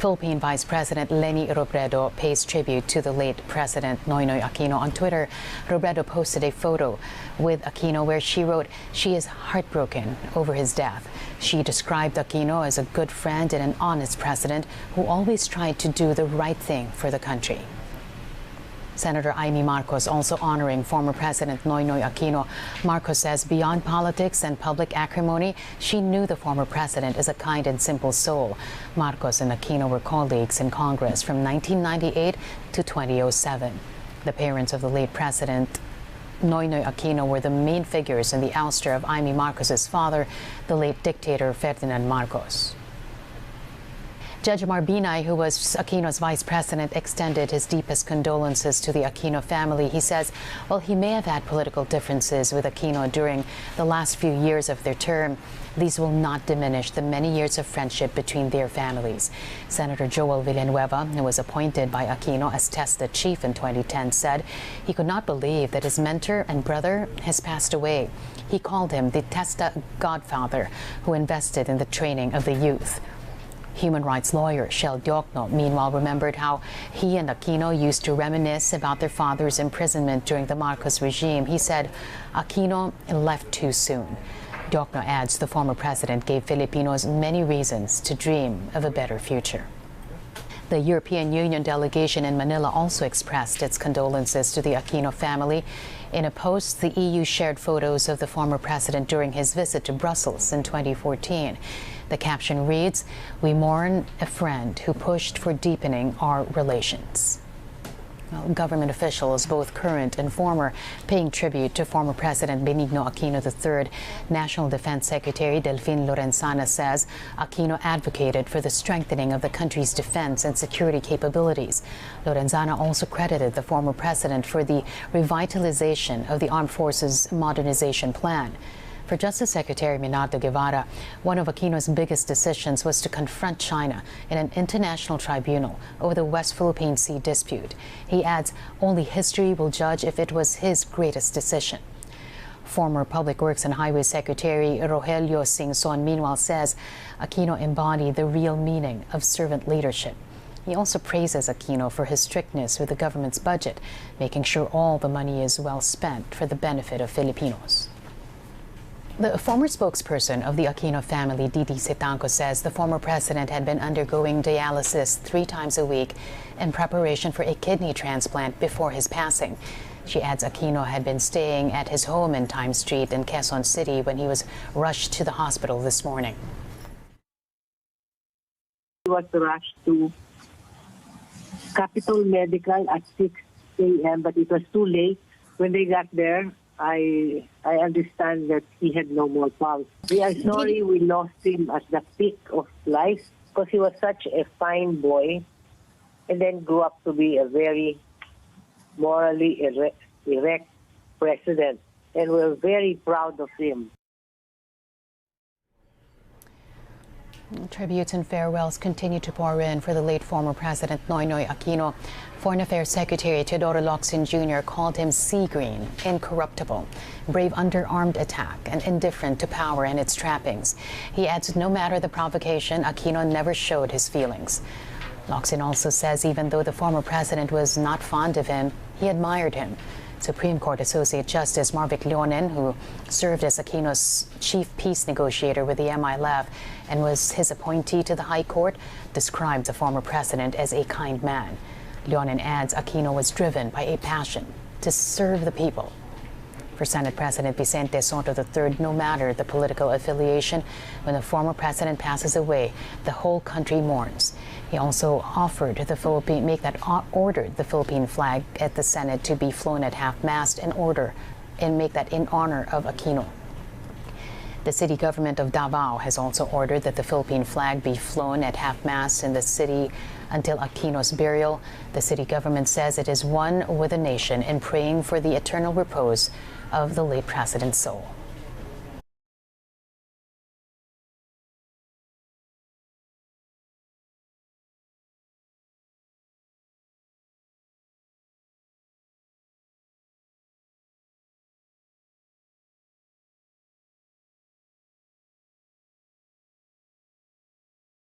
Philippine Vice President Leni Robredo pays tribute to the late President Noynoy Aquino. On Twitter, Robredo posted a photo with Aquino where she wrote, "She is heartbroken over his death." She described Aquino as a good friend and an honest president who always tried to do the right thing for the country. Senator Amy Marcos also honoring former President Noynoy Aquino. Marcos says beyond politics and public acrimony, she knew the former president is a kind and simple soul. Marcos and Aquino were colleagues in Congress from 1998 to 2007. The parents of the late President Noynoy Aquino were the main figures in the ouster of Amy Marcos's father, the late dictator Ferdinand Marcos. Judge Marbinay, who was Aquino's vice president, extended his deepest condolences to the Aquino family. He says, while he may have had political differences with Aquino during the last few years of their term, these will not diminish the many years of friendship between their families. Senator Joel Villanueva, who was appointed by Aquino as TESDA chief in 2010, said he could not believe that his mentor and brother has passed away. He called him the TESDA godfather who invested in the training of the youth. Human rights lawyer Shel Diokno, meanwhile, remembered how he and Aquino used to reminisce about their father's imprisonment during the Marcos regime. He said Aquino left too soon. Diokno adds the former president gave Filipinos many reasons to dream of a better future. The European Union delegation in Manila also expressed its condolences to the Aquino family. In a post, the EU shared photos of the former president during his visit to Brussels in 2014. The caption reads, "We mourn a friend who pushed for deepening our relations." Well, government officials, both current and former, paying tribute to former President Benigno Aquino III. National Defense Secretary Delfin Lorenzana says Aquino advocated for the strengthening of the country's defense and security capabilities. Lorenzana also credited the former president for the revitalization of the Armed Forces Modernization Plan. For Justice Secretary Minato Guevara, one of Aquino's biggest decisions was to confront China in an international tribunal over the West Philippine Sea dispute. He adds, only history will judge if it was his greatest decision. Former Public Works and Highways Secretary Rogelio Singson, meanwhile, says Aquino embodied the real meaning of servant leadership. He also praises Aquino for his strictness with the government's budget, making sure all the money is well spent for the benefit of Filipinos. The former spokesperson of the Aquino family, Didi Sitanco, says the former president had been undergoing dialysis 3 times a week in preparation for a kidney transplant before his passing. She adds Aquino had been staying at his home in Time Street in Quezon City when he was rushed to the hospital this morning. He was rushed to Capital Medical at 6 a.m., but it was too late. When they got there, I understand that he had no more pulse. We are sorry we lost him at the peak of life because he was such a fine boy and then grew up to be a very morally erect president. And we're very proud of him. Tributes and farewells continue to pour in for the late former President Noynoy Aquino. Foreign Affairs Secretary Teodoro Locsin Jr. called him sea green, incorruptible, brave under armed attack, and indifferent to power and its trappings. He adds no matter the provocation, Aquino never showed his feelings. Locsin also says even though the former president was not fond of him, he admired him. Supreme Court Associate Justice Marvic Leonen, who served as Aquino's chief peace negotiator with the MILF and was his appointee to the High Court, described the former president as a kind man. Leonen adds Aquino was driven by a passion to serve the people. For Senate President Vicente Soto III, no matter the political affiliation, when the former president passes away, the whole country mourns. He also ordered the Philippine flag at the Senate to be flown at half-mast and make that in honor of Aquino. The city government of Davao has also ordered that the Philippine flag be flown at half-mast in the city until Aquino's burial. The city government says it is one with the nation in praying for the eternal repose of the late president's soul.